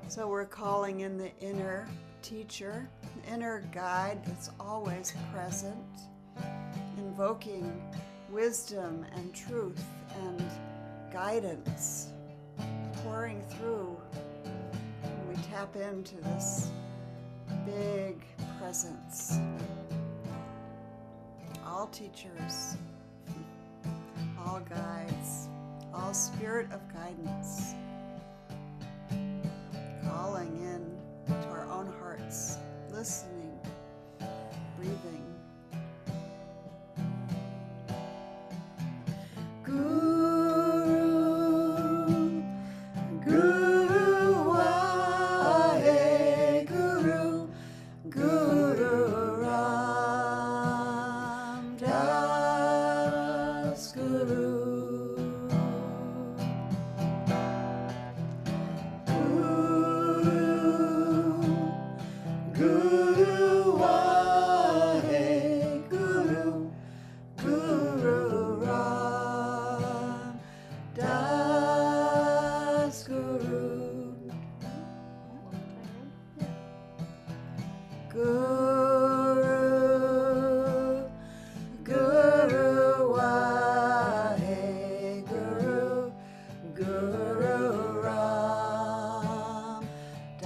So we're calling in the inner teacher, inner guide that's always present, invoking wisdom and truth and guidance, pouring through. And we tap into this big presence. All teachers, all guides, all spirit of guidance, calling in to our own hearts, listening, breathing. Guru, Guru, Wahe Guru, Guru Ram Das Guru. Guru Wahe Guru, Guru Ram Das Guru. Guru, Guru Wahe Guru, Guru Ram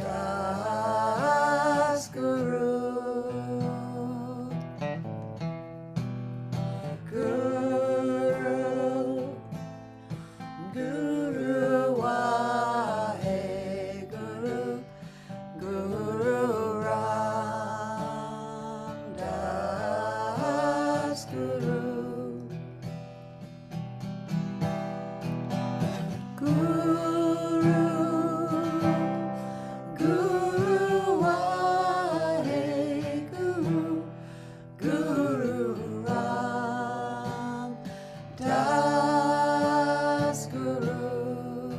Das Guru. Guru, Guru Wahe Guru, Guru Ram Das Guru. Guru, Guru Wahe Guru, Guru Ram Das Guru.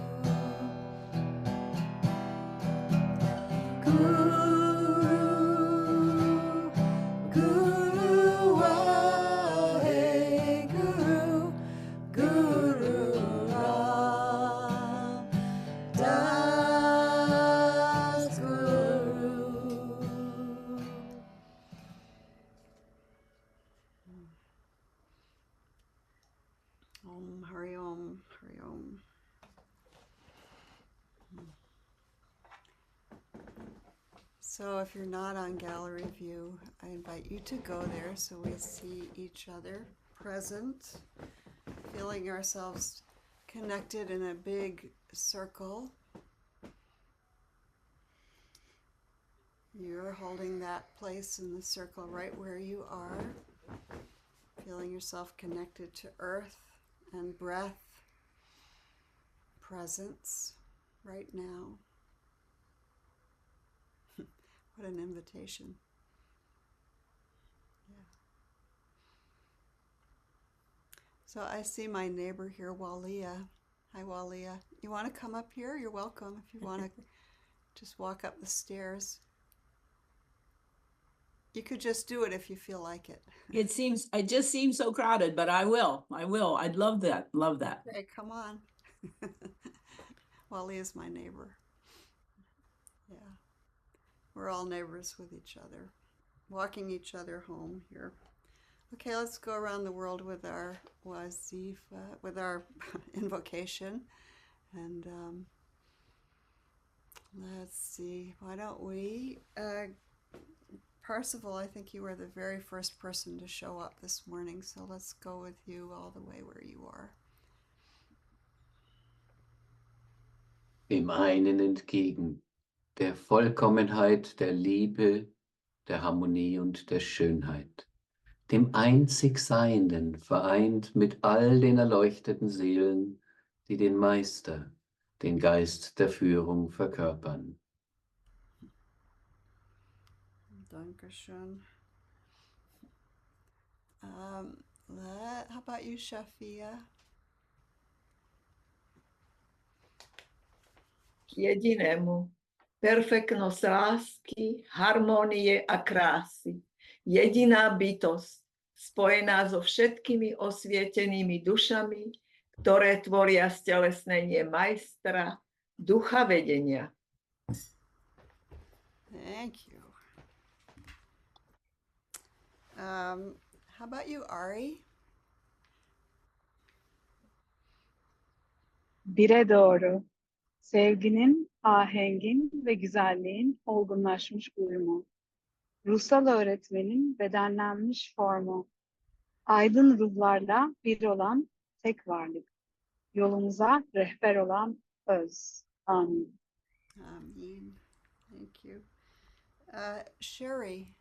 Guru, Guru Wahe Guru, Guru Ram Das Guru. Om Hari Om, Hari Om. So if you're not on gallery view, I invite you to go there so we see each other present, feeling ourselves connected in a big circle. You're holding that place in the circle right where you are, feeling yourself connected to earth and breath, presence right now. What an invitation. Yeah. So I see my neighbor here, Walia. Hi, Walia. You want to come up here? You're welcome if you want to just walk up the stairs. You could just do it if you feel like it. It just seems so crowded, but I will. I'd love that. Okay, come on. Wally is my neighbor. Yeah. We're all neighbors with each other, walking each other home here. Okay, let's go around the world with our wazifa, with our invocation. And let's see, why don't we... Parsival, I think you were the very first person to show up this morning, so let's go with you all the way where you are. Dem einen entgegen, der Vollkommenheit, der Liebe, der Harmonie und der Schönheit, dem einzig Seienden, vereint mit all den erleuchteten Seelen, die den Meister, den Geist der Führung verkörpern. Dankeschön. How about you, Shafia? Jedinému. Perfektnosť lásky, harmonie a krásy. Jediná bytosť, spojená so všetkými osvietenými dušami, ktoré tvoria stelesnenie majstra, ducha vedenia. Thank you. How about you, Ari? Bire doğru. Sevginin, ahengin ve güzelliğin olgunlaşmış uyumu. Ruhsal öğretmenin bedenlenmiş formu. Aydın ruhlarla bir olan tek varlık. Yolumuza rehber olan öz. Amin. Amen. Thank you. Sherry.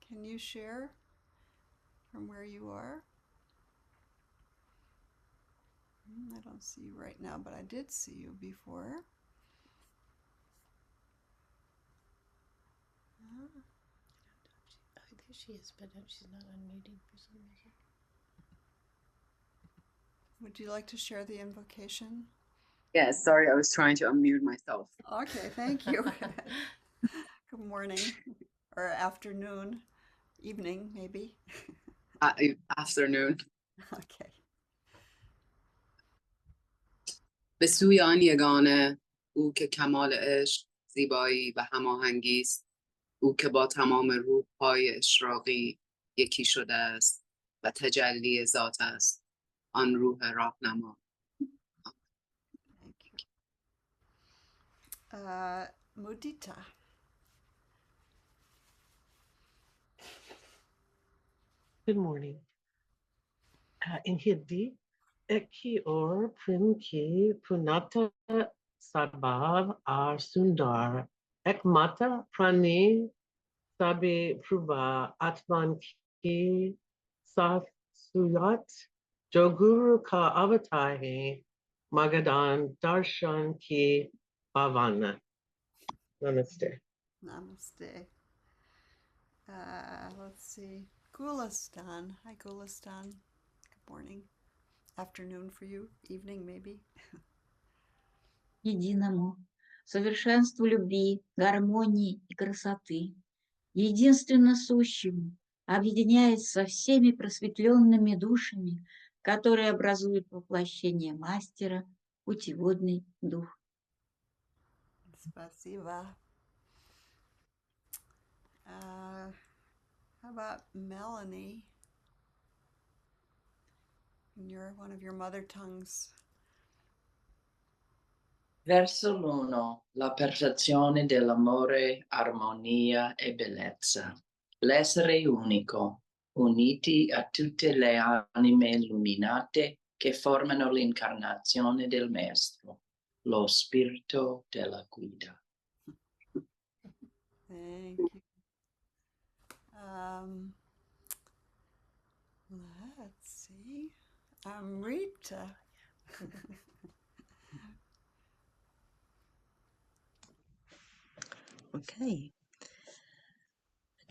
Can you share from where you are? I don't see you right now, but I did see you before. I think she is, but she's not unmuting for some reason. Would you like to share the invocation? Yes, sorry, I was trying to unmute myself. Okay, thank you. Good morning, or afternoon, evening, maybe. Afternoon. Okay. به سوی آن یگانه، او که کمال عشق، زیبایی و هماهنگی است، او که با تمام روح‌های اشراقی یکی شده است و تجلی ذات است، آن روح راهنما. Mudita. Good morning. In Hindi, Eki or Prim ki Punata Sabhav ar Sundar, Ekmata Prani Sabi Pruva Atman ki Saf Suyat, Joguru ka avatar hai, Magadan Darshan ki Bhavana. Namaste. Namaste. Let's see. Gulistan. Hi, Gulistan. Good morning. Afternoon for you. Evening, maybe. Единому, совершенству любви, гармонии и красоты, единственно сущему, объединяясь со всеми просветленными душами, которые образуют воплощение мастера, путеводный дух. Spasiba. How about Melanie? In one of your mother tongues. Verso l'uno, la percezione dell'amore, armonia e bellezza. L'essere unico, uniti a tutte le anime illuminate che formano l'incarnazione del Maestro, lo spirito della guida. Thank you. Let's see. Amrita. Okay.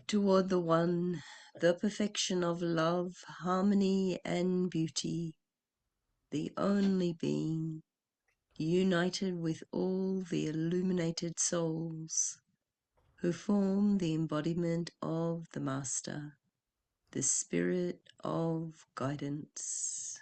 Toward the one, the perfection of love, harmony, and beauty, the only being, united with all the illuminated souls, who form the embodiment of the Master, the Spirit of Guidance.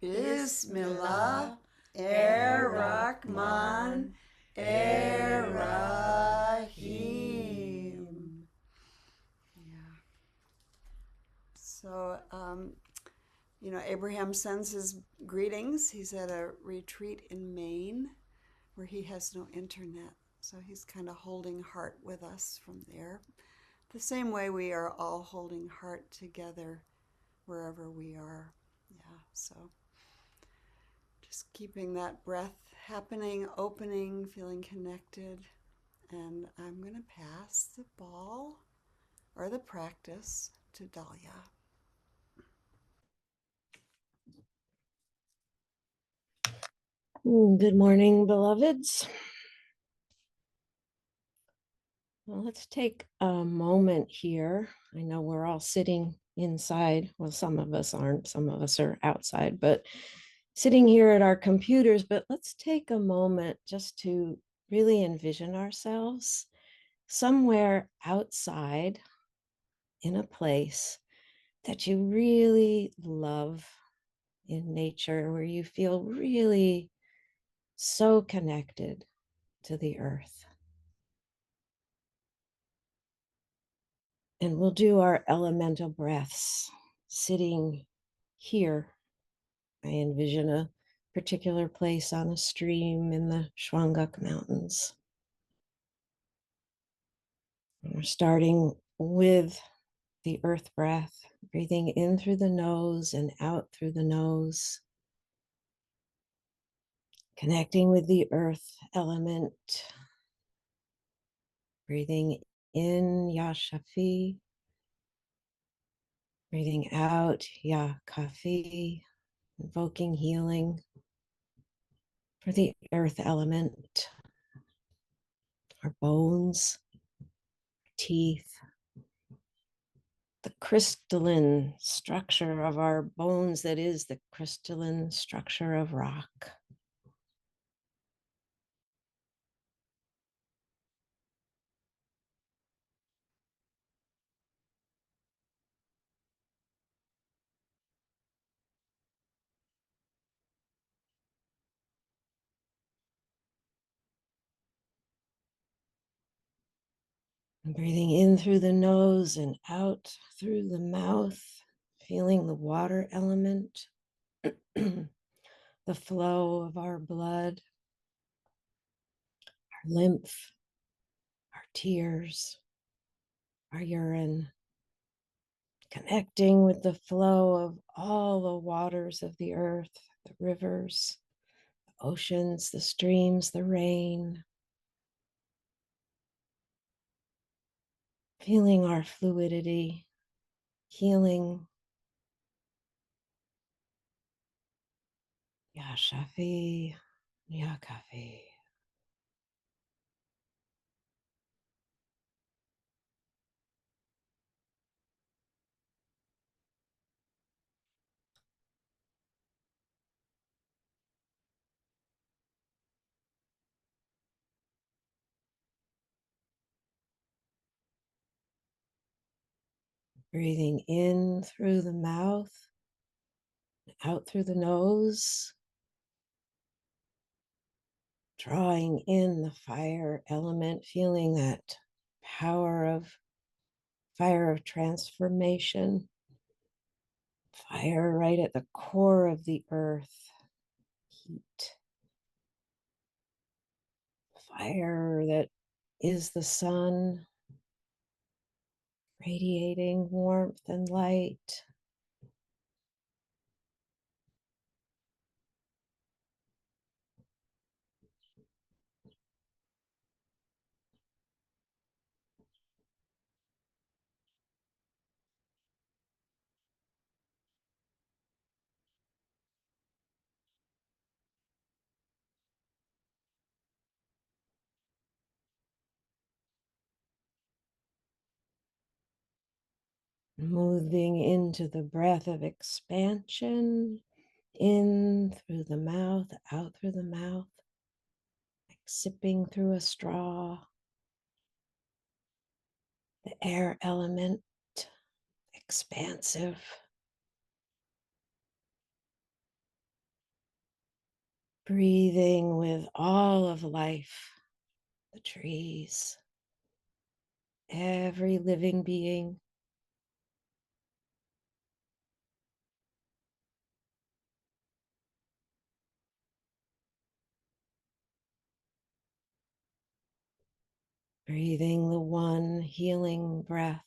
Bismillah, Ar-Rahman, Ar-Rahim. Yeah. So, Abraham sends his greetings. He's at a retreat in Maine where he has no internet. So he's kind of holding heart with us from there. the same way we are all holding heart together wherever we are. Yeah, so just keeping that breath happening, opening, feeling connected. And I'm going to pass the ball or the practice to Dahlia. Good morning, beloveds. Well, let's take a moment here. I know we're all sitting inside. Well, some of us aren't, some of us are outside, but sitting here at our computers. But let's take a moment just to really envision ourselves somewhere outside in a place that you really love in nature, where you feel really so connected to the earth. And we'll do our elemental breaths sitting here. I envision a particular place on a stream in the Shwangak Mountains. And we're starting with the earth breath, breathing in through the nose and out through the nose, connecting with the earth element, breathing in Ya Shafi, breathing out Ya Kafi, invoking healing for the earth element, our bones, teeth, the crystalline structure of our bones that is the crystalline structure of rock. And breathing in through the nose and out through the mouth, feeling the water element, the flow of our blood, our lymph, our tears, our urine, connecting with the flow of all the waters of the earth, the rivers, the oceans, the streams, the rain, feeling our fluidity, healing. Ya Shafi, Ya Kafi. Breathing in through the mouth, out through the nose, drawing in the fire element, feeling that power of fire of transformation, fire right at the core of the earth, heat, fire that is the sun, radiating warmth and light. Moving into the breath of expansion, in through the mouth, out through the mouth, like sipping through a straw. The air element, expansive. Breathing with all of life, the trees, every living being. breathing the one healing breath.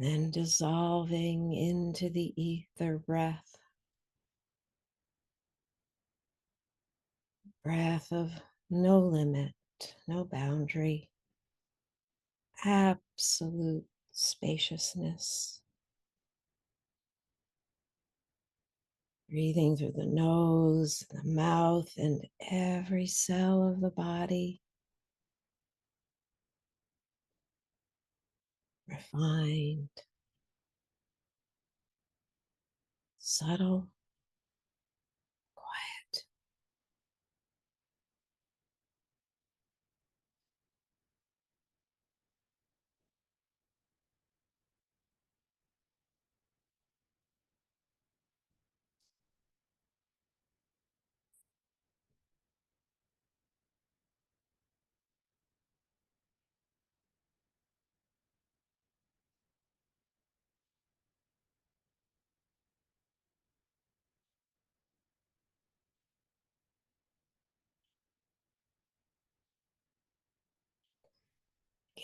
Then dissolving into the ether breath, breath of no limit, no boundary, absolute spaciousness. Breathing through the nose, the mouth, and every cell of the body. Refined, subtle, quiet.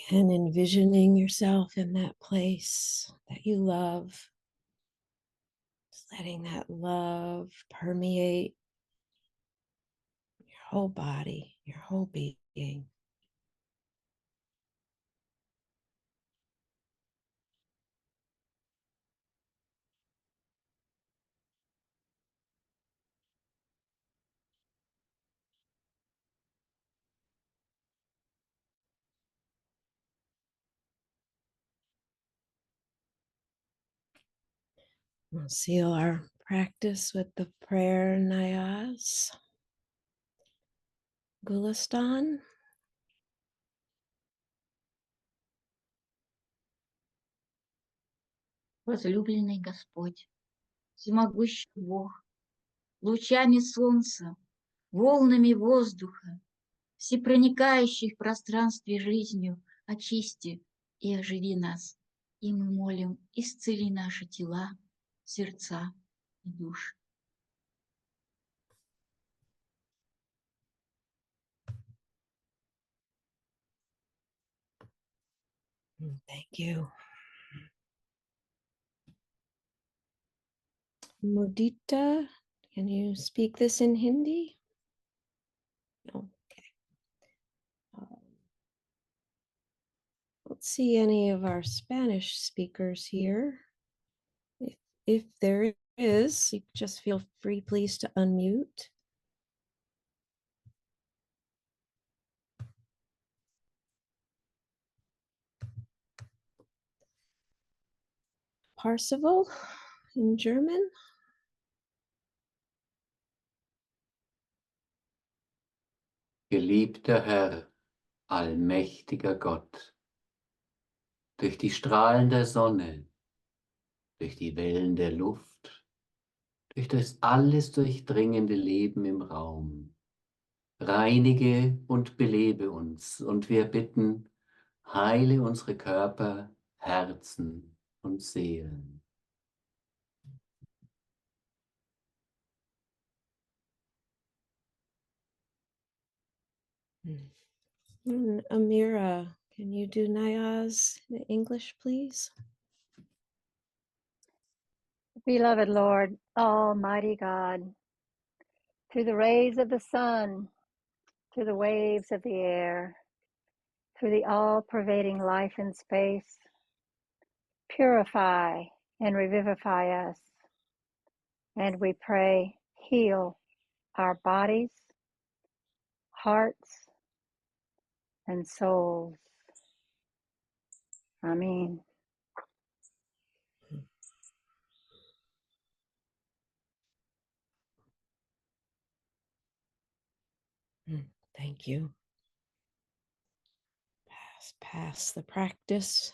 Again, envisioning yourself in that place that you love. Just letting that love permeate your whole body, your whole being. We'll seal our practice with the prayer Nayas. Gulistan. Возлюбленный Господь, всемогущий Бог, лучами солнца, волнами воздуха, всепроникающий в пространстве жизнью, очисти и оживи нас. И мы молим, исцели наши тела, сердца и души. Thank you. Mudita, can you speak this in Hindi? No. Okay. Let's see any of our Spanish speakers here. If there is, you just feel free, please, to unmute. Parsival in German. Geliebter Herr, allmächtiger Gott, durch die Strahlen der Sonne, durch die Wellen der Luft, durch das alles durchdringende Leben im Raum, reinige und belebe uns, und wir bitten, heile unsere Körper, Herzen und Seelen. Amira, can you do Nayaz in English, please? Beloved Lord, Almighty God, through the rays of the sun, through the waves of the air, through the all-pervading life in space, purify and revivify us. And we pray, heal our bodies, hearts, and souls. Amen. Thank you. Let's pass the practice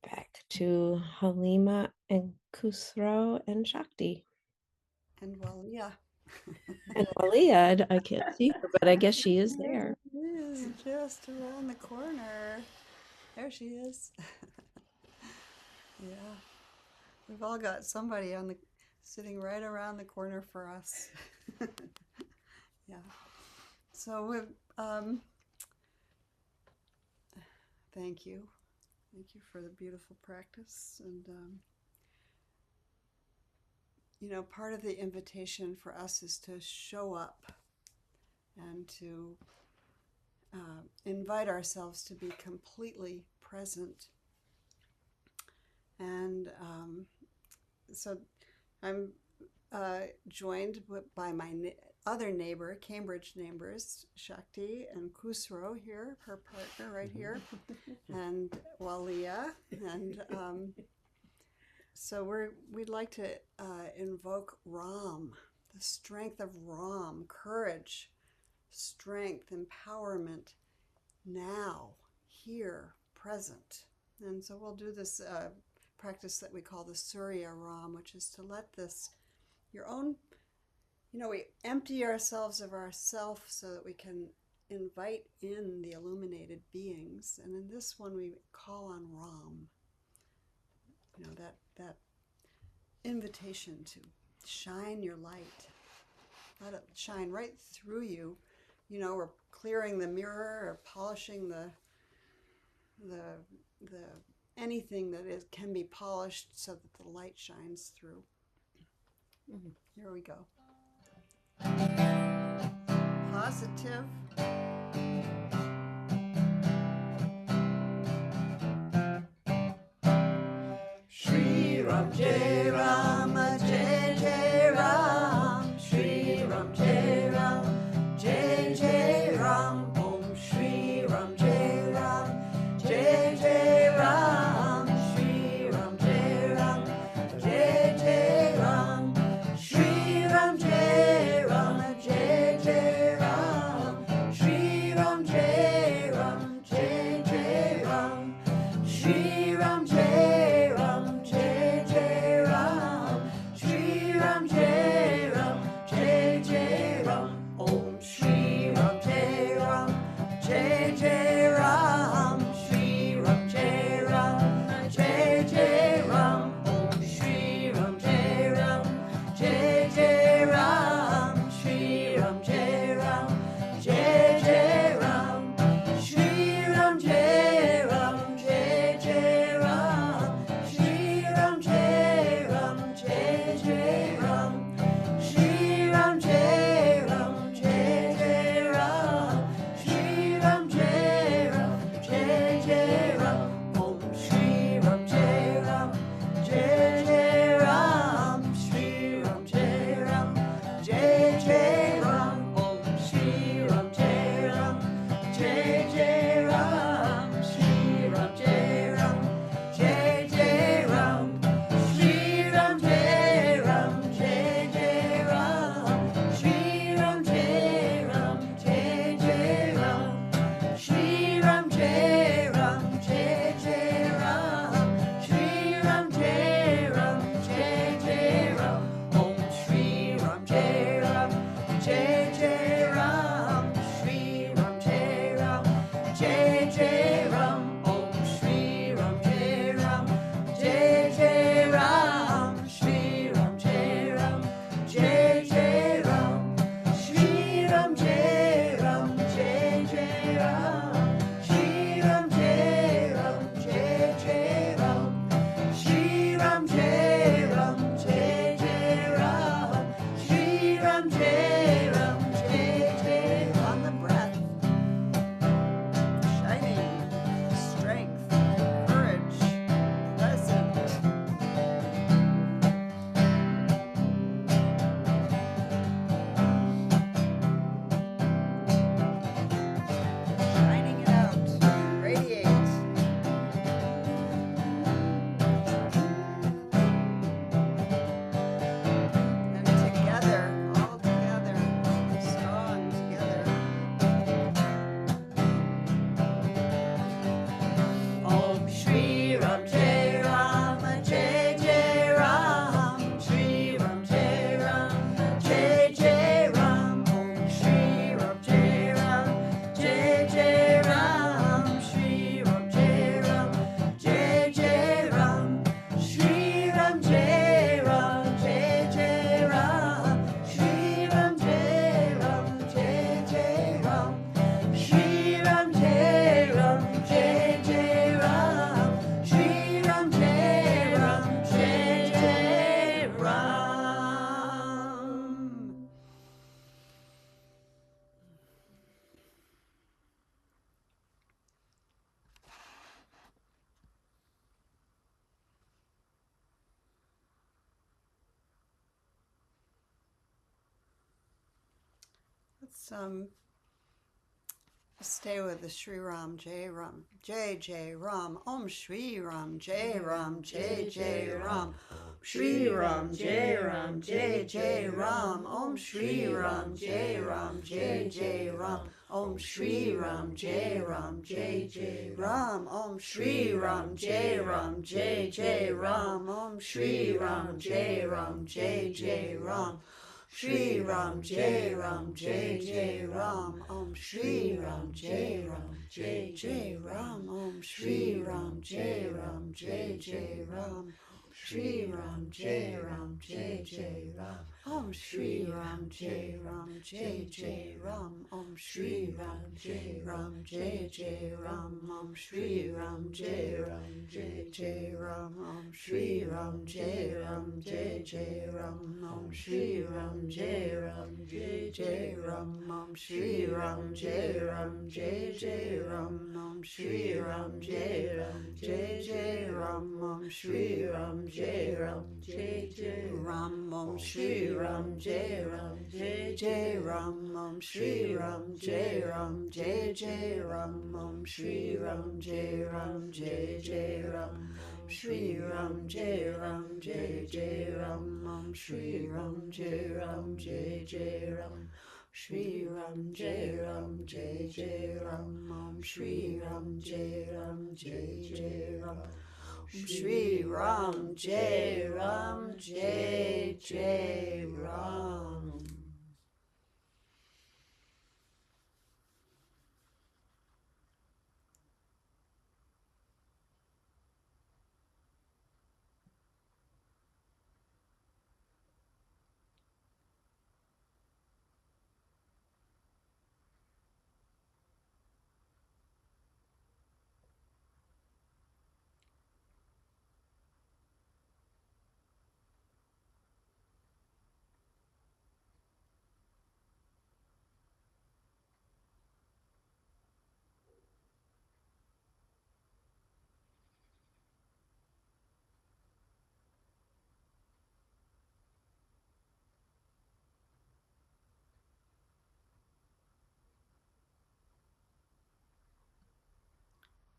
back to Halima and Khusro and Shakti. And Walia. And Walia, I can't see her, but I guess she is there. She is just around the corner. There she is. Yeah. We've all got somebody sitting right around the corner for us. Yeah. So thank you. Thank you for the beautiful practice. And, part of the invitation for us is to show up and to invite ourselves to be completely present. And so I'm joined by my other neighbor, Cambridge neighbors, Shakti and Khusro here, her partner right here, and Walia. And so we'd like to invoke Ram, the strength of Ram, courage, strength, empowerment, now, here, present. And so we'll do this practice that we call the Surya Ram, which is to let your own, we empty ourselves of ourself so that we can invite in the illuminated beings. And in this one, we call on Ram, that invitation to shine your light. Let it shine right through you. We're clearing the mirror or polishing the anything that can be polished so that the light shines through. Here we go. Positive. Shri Ram Jai Rama Jai Jai Ram. Shri Ram Jai Ram Jai Jai Ram. Om Shri Ram Jai Ram Jai Jai Ram. Shri Ram Jai Ram Jai Jai Ram. Shri Ram Jai Ram Jai Jai Ram. Shri Ram Jai Ram Jai Jai Ram. Shri Ram Jai Ram Jai Jai Ram. Some stay with the Shri Ram, Jai Ram, Jai Jai Ram, Om Shri Ram, Jai Ram, Jai Jai Ram, Shri Ram, Jai Ram, Jai Jai Ram, Om Shri Ram, Jai Ram, Jai Jai Ram, Om Shri Ram, Jai Ram, Jai Jai Ram, Om Shri Ram, Jai Ram, Jai Jai Ram, Om Shri Ram, Jai Ram, Jai Jai Ram. Shri Ram, Jai Ram, Jai Jai Ram, Om Shri Ram, Jai Ram, Jai Jai Ram, Om Shri Ram, Jai Ram, Jai Jai Ram, Shri Ram, Jai Ram, Jai Jai Ram, Om Shri Ram, Jai Ram, Jai Jai Ram, Om Shri Ram, Jai Ram, Jai Jai Ram, Om Shri Ram, Jai Ram, Jai Jai Ram, Om Shri Ram, Jai Ram, Jai Jai Ram, Om Shri Ram, Jai Ram, Jai Jai Ram, Om Shri Ram, Jai Ram, Jai Jai Ram, Om Shri Ram, Jai Ram, Jai Jai Ram, Om Shri Ram, Jai Ram, Jai Jai Ram, Om Shri Ram, Jai Ram, Jai Jai Ram, Om Shri Ram, Jai Ram, Jai Jai Ram, Om Shri Ram, Jai Ram, Jai Jai Ram, Shri Ram, Jai Ram, Jai Jai Ram, Om Shri Ram, Jai Ram, Jai Jai Ram, Shri Ram, Jai Ram, Jai Jai Ram, Om Shri Ram, Jai Ram, Jai Jai Ram, Shri Ram, Jai Ram, Jai Jai Ram.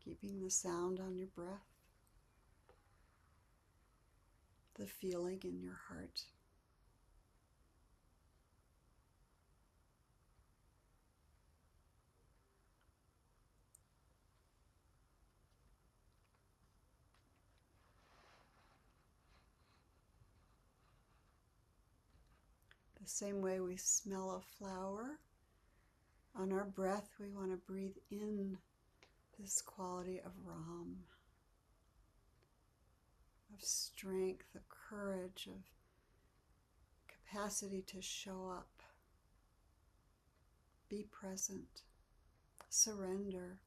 Keeping the sound on your breath, the feeling in your heart. The same way we smell a flower, on our breath we want to breathe in this quality of Ram, of strength, of courage, of capacity to show up, be present, surrender.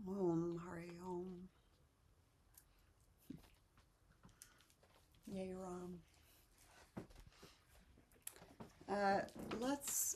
Om Hari Om. Yay Ram. Let's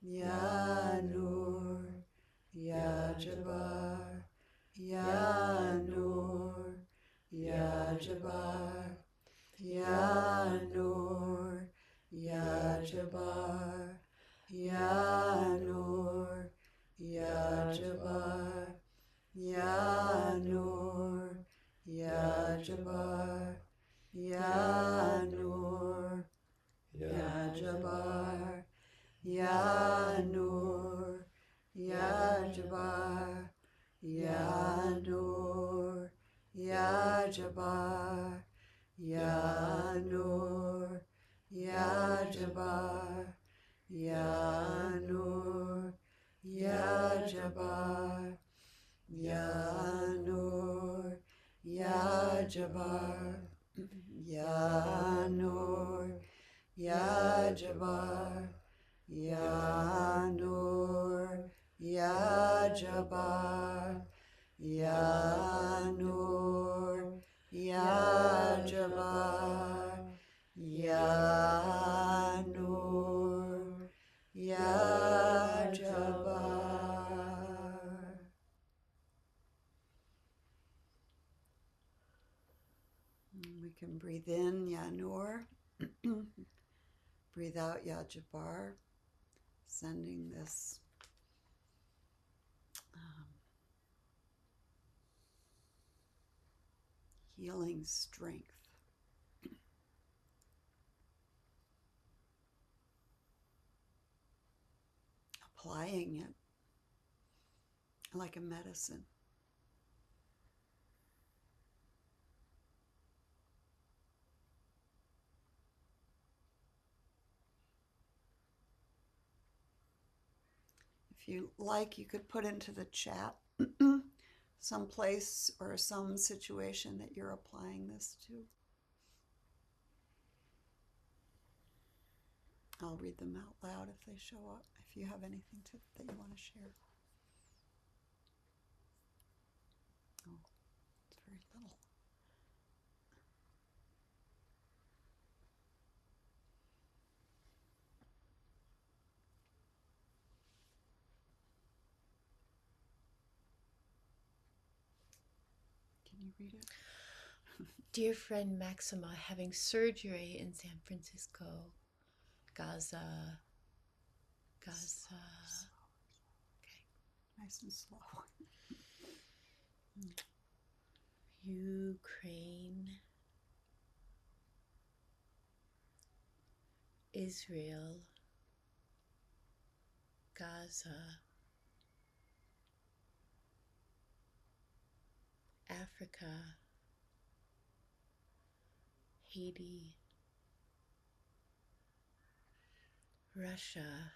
Ya Nur, Ya Jabbar, Ya Nur, Ya Jabbar, Ya Nur, Ya Jabbar, Ya Nur, Ya Jabbar, Ya Nur, Ya Jabbar, Ya Nur, Ya Jabbar, Ya Nur, Ya Jabbar, Ya Nur, Ya Jabbar, Ya Nur, Ya Jabbar, Ya Nur, Ya Jabbar, Ya Nur, Ya Jabbar, Ya Nur, Ya Jabbar, Ya Nur, Ya Jabbar, Ya Nur, Ya Jabbar, Ya Nur, Ya Jabbar. We can breathe in Ya Nur, breathe out Ya Jabbar, sending this healing strength. Applying it like a medicine. If you like, you could put into the chat some place or some situation that you're applying this to. I'll read them out loud if they show up, if you have anything that you want to share. Oh, it's very little. Can you read it? Dear friend Maxima, having surgery in San Francisco, Gaza. Okay. Nice and slow. Ukraine, Israel, Gaza, Africa, Haiti, Russia,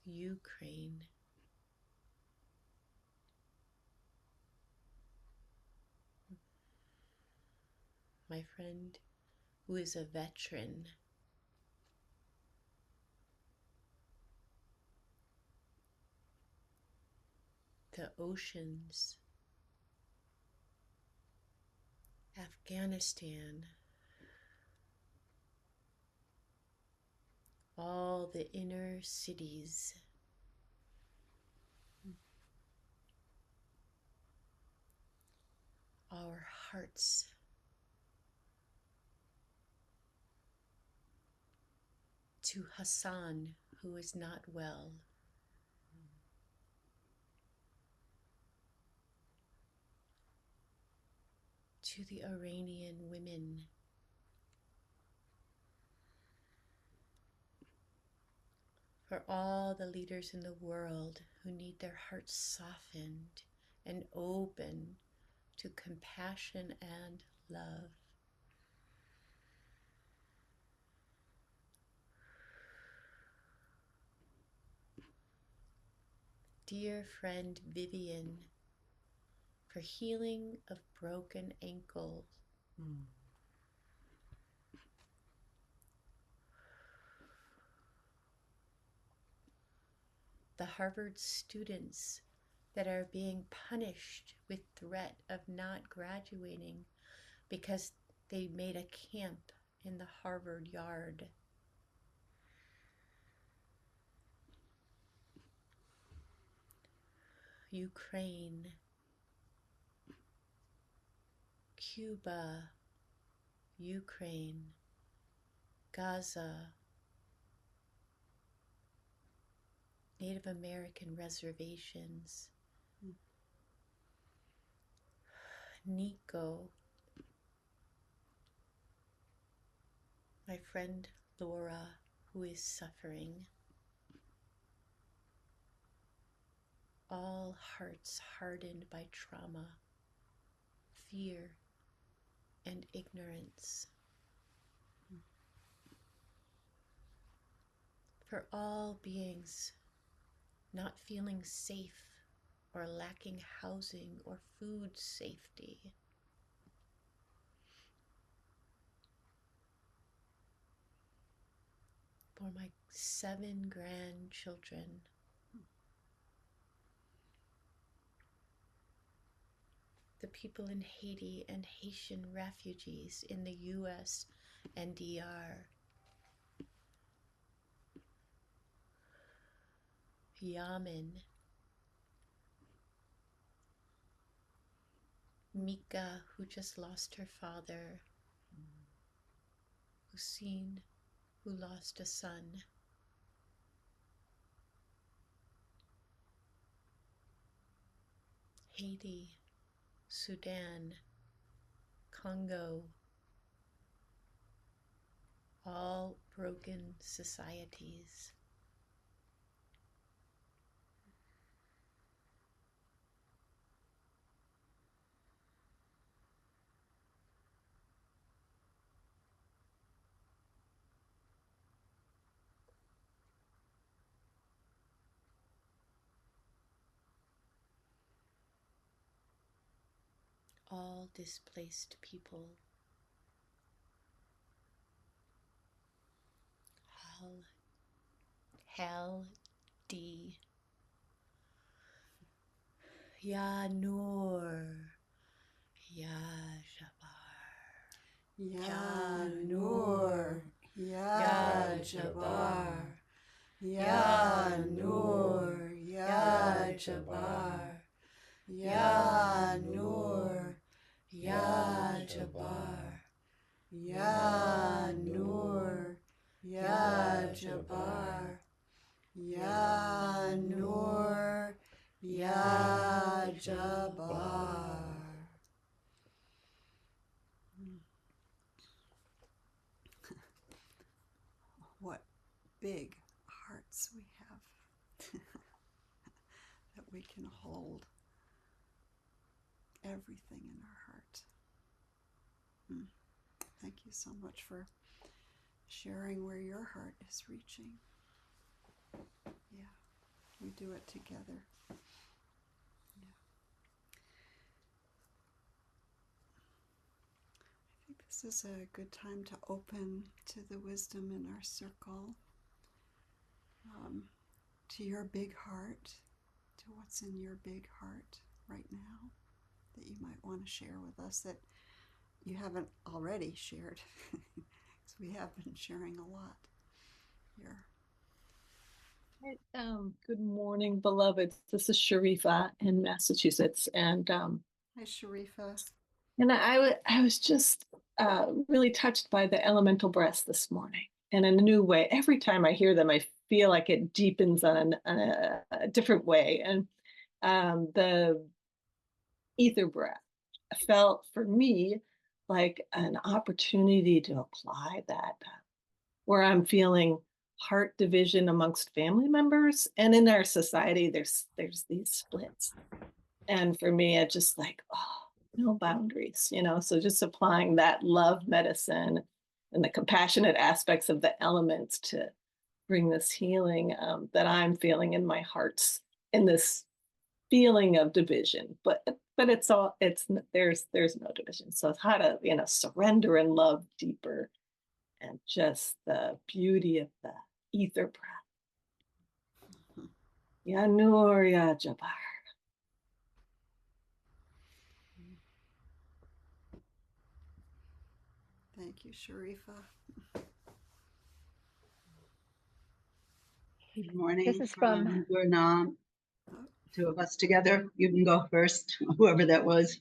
Ukraine, my friend who is a veteran, the oceans, Afghanistan, all the inner cities, our hearts, to Hassan, who is not well, to the Iranian women, for all the leaders in the world who need their hearts softened and open to compassion and love. Dear friend Vivian, for healing of broken ankles. The Harvard students that are being punished with threat of not graduating because they made a camp in the Harvard yard. Ukraine, Cuba, Ukraine, Gaza, Native American reservations, Nico, my friend Laura, who is suffering, all hearts hardened by trauma, fear, and ignorance. For all beings not feeling safe or lacking housing or food safety. For my 7 grandchildren. The people in Haiti and Haitian refugees in the US and DR. Yemen. Mika, who just lost her father. Hussein, who lost a son. Haiti, Sudan, Congo, all broken societies. All displaced people. Hal D. Ya Noor, Ya Jabbar, Ya Noor, Ya Jabbar, Ya Noor, Ya Jabbar, Ya Noor, Ya Jabbar, Ya Noor, Ya Jabbar, Ya Noor, Ya Jabbar. What big hearts we have that we can hold everything in our heart. Thank you so much for sharing where your heart is reaching. Yeah, we do it together. Yeah. I think this is a good time to open to the wisdom in our circle, to your big heart, to what's in your big heart right now that you might want to share with us that you haven't already shared, because we have been sharing a lot here. Good morning, beloveds. This is Sharifa in Massachusetts, and Hi, Sharifa. And I was just really touched by the elemental breaths this morning, and in a new way. Every time I hear them, I feel like it deepens on a different way. And the ether breath felt for me like an opportunity to apply that, where I'm feeling heart division amongst family members, and in our society, there's these splits. And for me, it just like, oh, no boundaries, so just applying that love medicine and the compassionate aspects of the elements to bring this healing that I'm feeling in my hearts, in this feeling of division. But there's no division. So it's how to, surrender and love deeper, and just the beauty of the ether breath. Ya Noor, Ya Jabbar. Thank you, Sharifa. Good morning This is from Gurnam. two of us together. You can go first, whoever that was.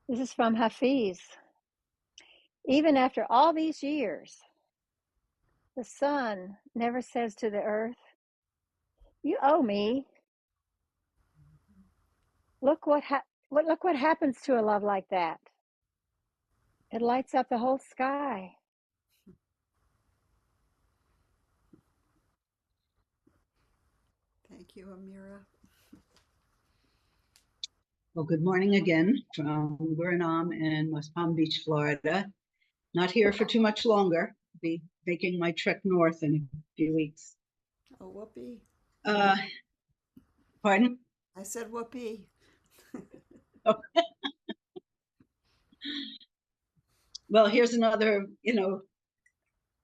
This is from Hafiz. Even after all these years, the sun never says to the earth, "You owe me." Look what happens to a love like that. It lights up the whole sky. Thank you, Amira. Well, good morning again from Gurinam in West Palm Beach, Florida. Not here for too much longer. Be making my trek north in a few weeks. Oh, whoopee. Pardon? I said whoopee. Well, here's another,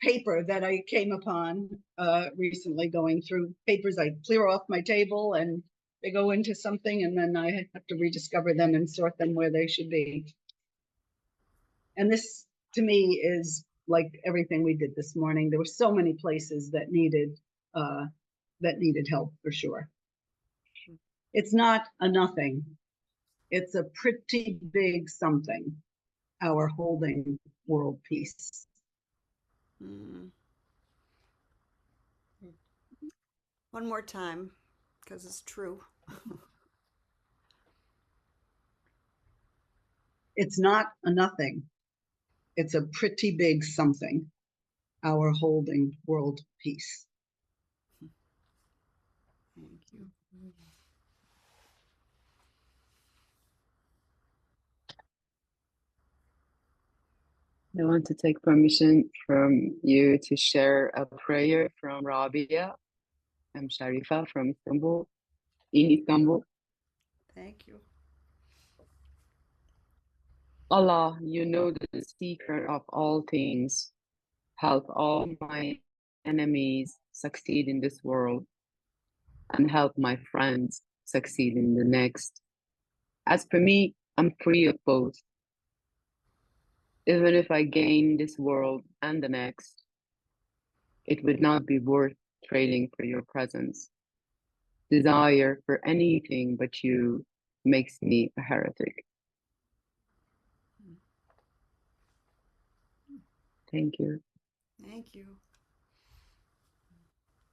paper that I came upon recently, going through papers. I clear off my table and they go into something, and then I have to rediscover them and sort them where they should be. And this, to me, is like everything we did this morning. There were so many places that needed help, for sure. It's not a nothing. It's a pretty big something, our holding world peace. One more time, because it's true. It's not a nothing. It's a pretty big something, our holding world peace. Thank you. I want to take permission from you to share a prayer from Rabia. I'm Sharifa from Istanbul, in Istanbul. Thank you. Allah, you know the secret of all things. Help all my enemies succeed in this world, and help my friends succeed in the next. As for me, I'm free of both. Even if I gain this world and the next, it would not be worth trading for your presence. Desire for anything but you makes me a heretic. Thank you. Thank you.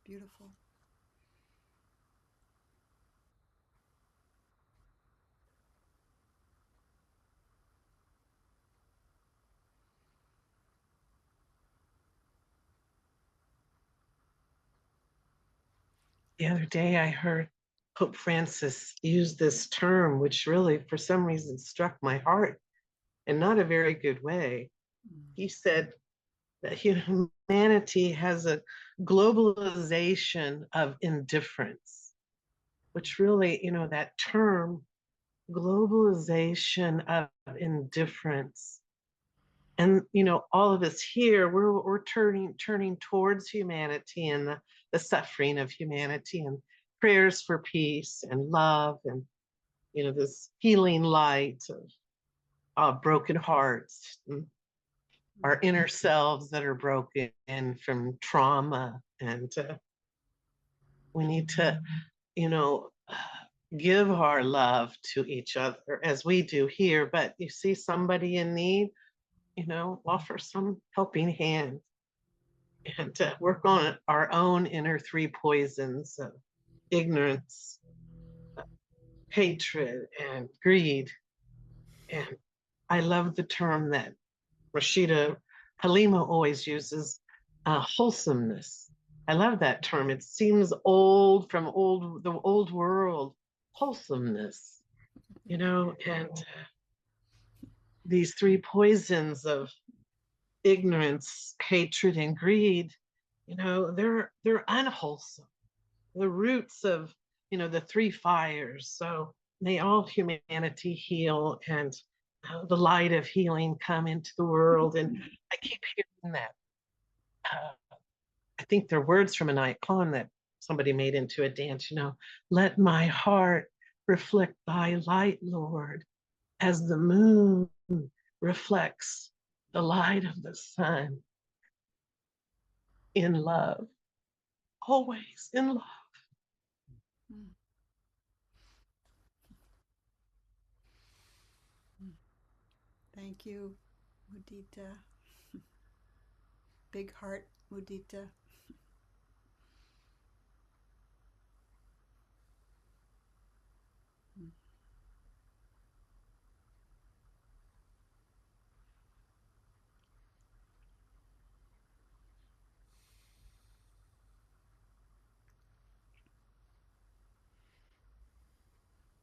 Beautiful. The other day I heard Pope Francis use this term, which really, for some reason, struck my heart in not a very good way. He said that humanity has a globalization of indifference, which really, that term, globalization of indifference. And, all of us here, we're turning towards humanity and the suffering of humanity, and prayers for peace and love, and, this healing light of broken hearts, and our inner selves that are broken from trauma. And we need to, give our love to each other as we do here. But you see somebody in need, offer some helping hand, and work on our own inner three poisons of ignorance, hatred, and greed. And I love the term that Rashida Halima always uses, wholesomeness. I love that term. It seems old, from the old world, wholesomeness, and these three poisons of ignorance, hatred, and greed, they're unwholesome. The roots of, the three fires. So may all humanity heal, and the light of healing come into the world. And I keep hearing that. I think they're words from a night poem that somebody made into a dance, let my heart reflect thy light, Lord, as the moon reflects the light of the sun, in love, always in love. Thank you, Mudita. Big heart, Mudita.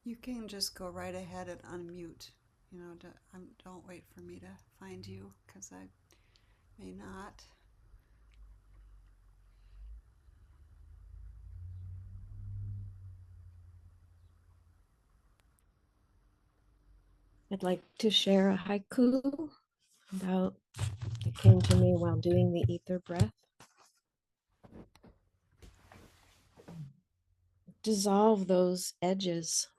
You can just go right ahead and unmute. You know, don't wait for me to find you, because I may not. I'd like to share a haiku about it came to me while doing the ether breath. Dissolve those edges.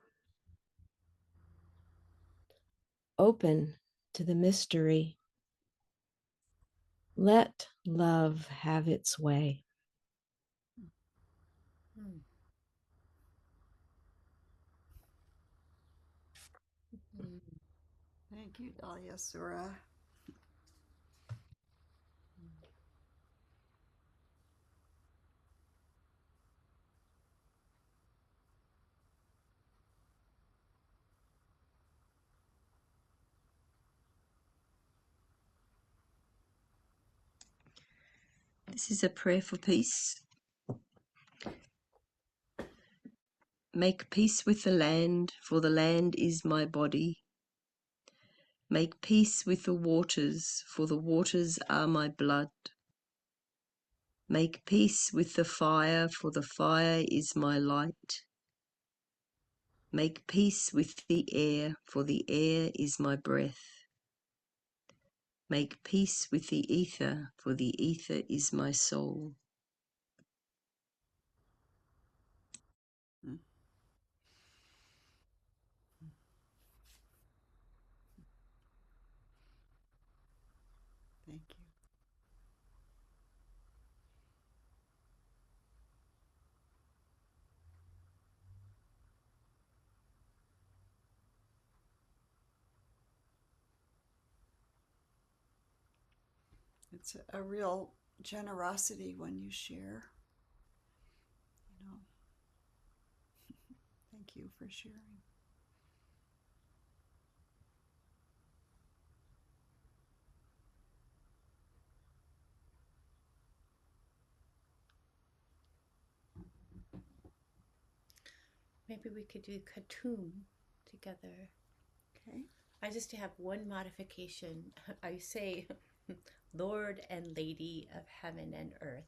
Open to the mystery. Let love have its way. Thank you, Dahlia Sura. This is a prayer for peace. Make peace with the land, for the land is my body. Make peace with the waters, for the waters are my blood. Make peace with the fire, for the fire is my light. Make peace with the air, for the air is my breath. Make peace with the ether, for the ether is my soul. Thank you. It's a real generosity when you share. You know. Thank you for sharing. Maybe we could do Khatum together. Okay. I just have one modification. I say Lord and Lady of Heaven and Earth.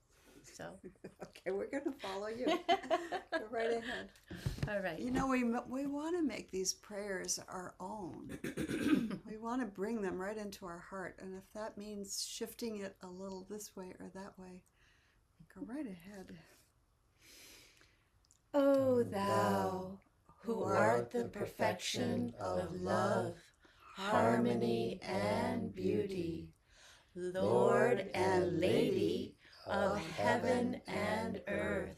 So okay, we're going to follow you. Go right ahead. All right. You know, we want to make these prayers our own. We want to bring them right into our heart. And if that means shifting it a little this way or that way, go right ahead. O thou, who art the perfection of love, harmony, and beauty, Lord and Lady of heaven and earth,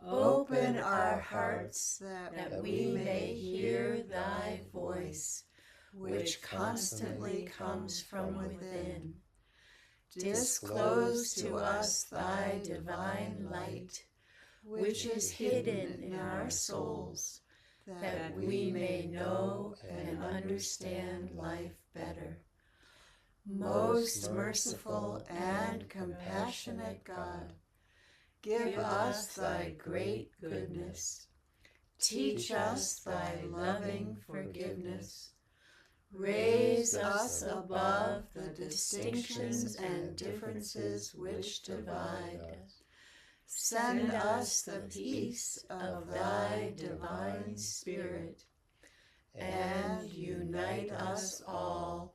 open our hearts that we may hear thy voice, which constantly comes from within. Disclose to us thy divine light, which is hidden in our souls, that we may know and understand life better. Most merciful and compassionate God, give us thy great goodness. Teach us thy loving forgiveness. Raise us above the distinctions and differences which divide us. Send us the peace of thy divine Spirit, and unite us all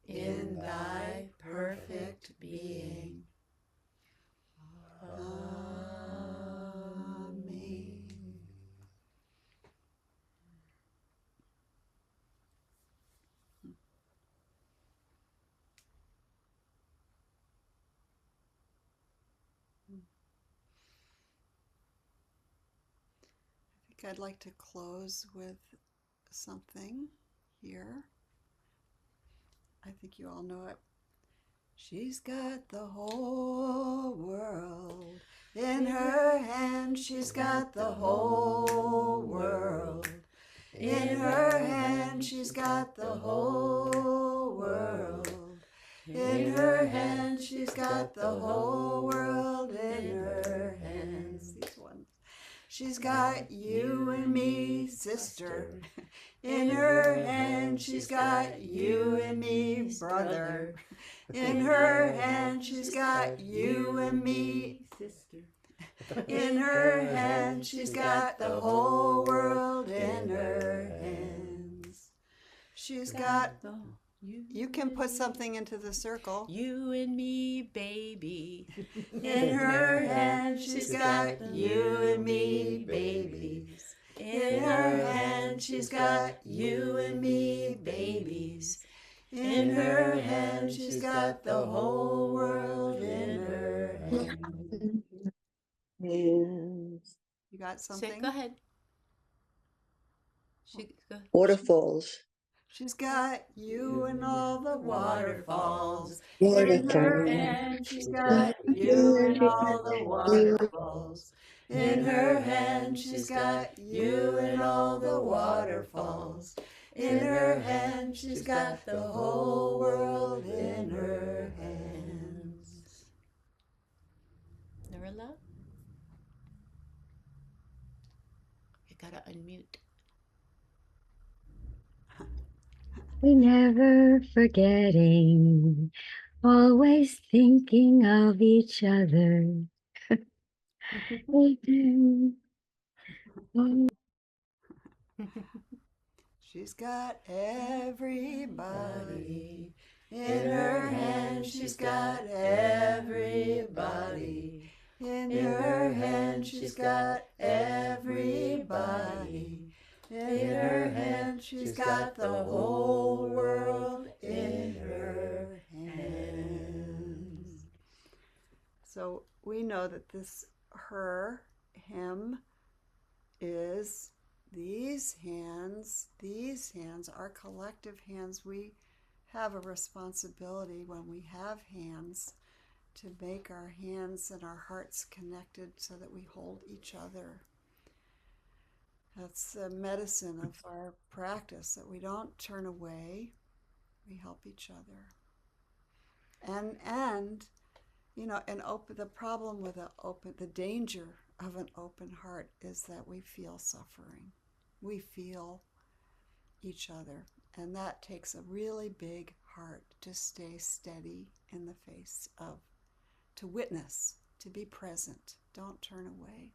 in thy perfect being. Amen. I'd like to close with something here. I think you all know it. She's got the whole world in her hand. She's got the whole world in her hand. She's got the whole world in her hand. She's got the whole world in her hands. These ones. She's got you and me, sister, in her hand. She's got you and me, brother, in her hand. She's got you and me, sister, in her hand. She's got the whole world in her hands. She's got... You can put something into the circle. You and me, baby. In her hand, she's got you and me, babies. In her hand, she's got you and me, babies. In her hand, she's got the whole world in her hand. You got something? Go ahead. Waterfalls. She's got you and all the waterfalls. Waterfalls. In her hand, she's got you and all the waterfalls. In her hand, she's got you and all the waterfalls. In her hand, she's got the whole world in her hands. Narilla? You gotta unmute. We never forgetting, always thinking of each other. We do. She's got everybody in her hand. She's got everybody in her hand. She's got everybody in her hand. She's got the whole world in her hands. So we know that this her, him, is these hands, our collective hands. We have a responsibility when we have hands to make our hands and our hearts connected so that we hold each other. That's the medicine of our practice, that we don't turn away, we help each other. And you know, the problem with the danger of an open heart is that we feel suffering. We feel each other, and that takes a really big heart to stay steady in the face of, to witness, to be present. Don't turn away.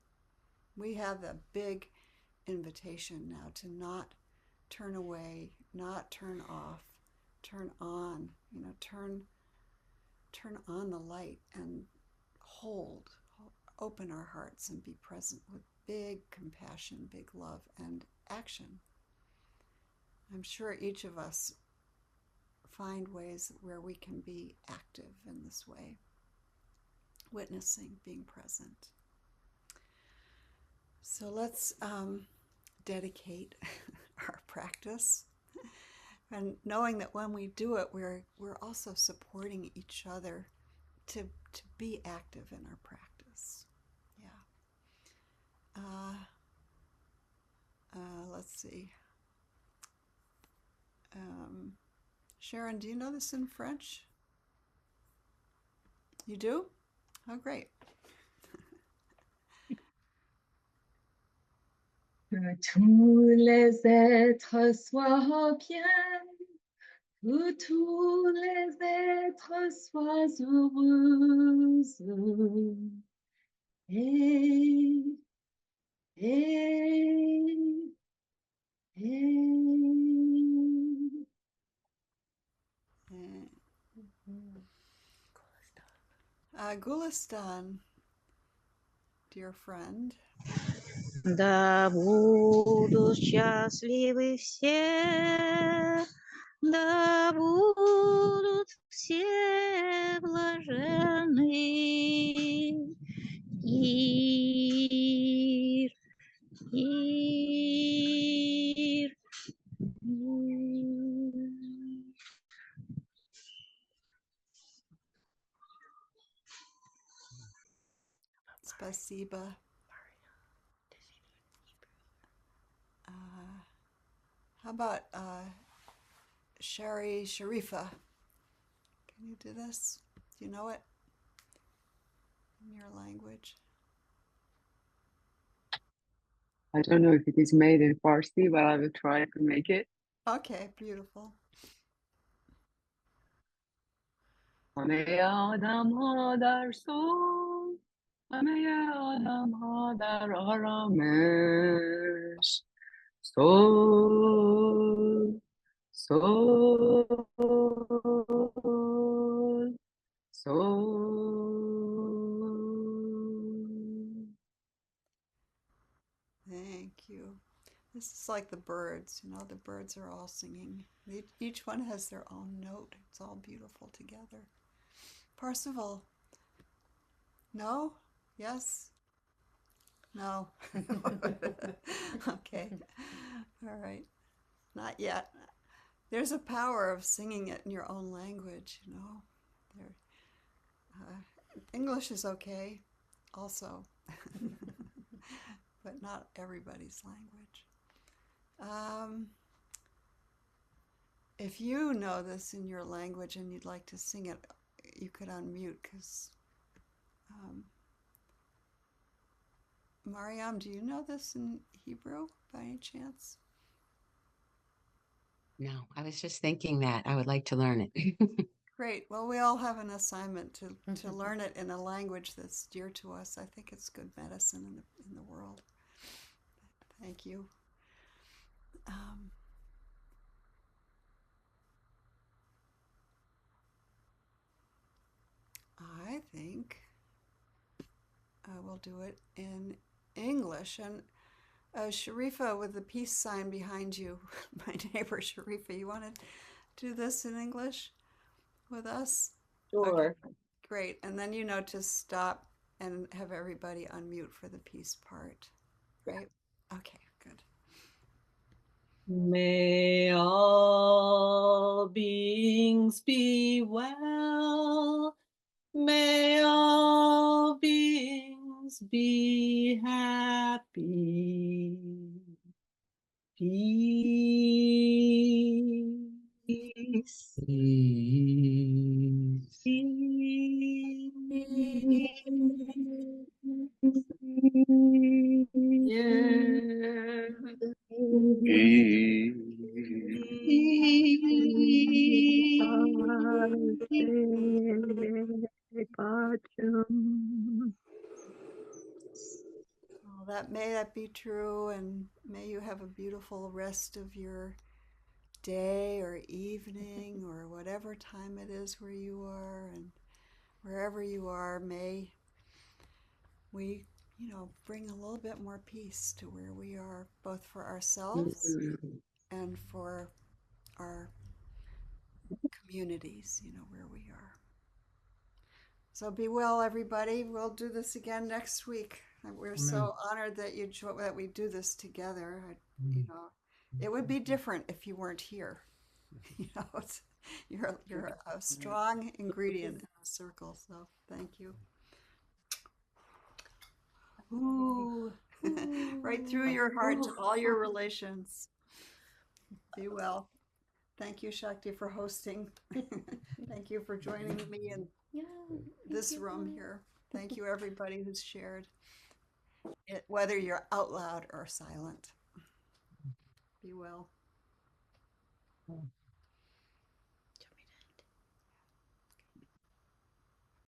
We have the big invitation now to not turn away, not turn off, turn on, turn on the light and open our hearts and be present with big compassion, big love, and action. I'm sure each of us find ways where we can be active in this way, witnessing, being present. So let's dedicate our practice, and knowing that when we do it, we're also supporting each other to be active in our practice. Yeah. Let's see. Sharon, do you know this in French? You do? Oh, great. Que tous les êtres soient bien, que tous les êtres soient heureux. Gulistan, dear friend. Да будут счастливы все, да будут все блаженны. Ир, ир, ир. Spasiba. How about Sharifa? Can you do this? Do you know it in your language? I don't know if it is made in Farsi, but I will try to make it. Okay, beautiful. همه آدم ها در صلح، همه آدم ها در آرامش، صلح صلح صلح. Thank you. This is like the birds, you know, the birds are all singing. Each one has their own note. It's all beautiful together. Parsival. No? Yes? No. Okay. All right. Not yet. There's a power of singing it in your own language, you know. English is okay also, but not everybody's language. If you know this in your language and you'd like to sing it, you could unmute, because Mariam, do you know this in Hebrew by any chance? No, I was just thinking that I would like to learn it. Great. Well, we all have an assignment to learn it in a language that's dear to us. I think it's good medicine in the world. Thank you. I think I will do it in English. And Sharifa, with the peace sign behind you, my neighbor Sharifa, you want to do this in English with us? Sure. Okay, great. And then you know to stop and have everybody unmute for the peace part, right? Okay, good. May all beings be well. May all beings be happy. Peace. Well, may that be true, and may you have a beautiful rest of your day or evening or whatever time it is where you are, and wherever you are, may we, bring a little bit more peace to where we are, both for ourselves and for our communities, where we are. So be well, everybody. We'll do this again next week. We're so honored that that we do this together. It would be different if you weren't here. You're a strong ingredient in the circle. So thank you. Ooh. Right through your heart to all your relations. Be well. Thank you, Shakti, for hosting. Thank you for joining me in this room here. Thank you, everybody who's shared it, whether you're out loud or silent. Be well.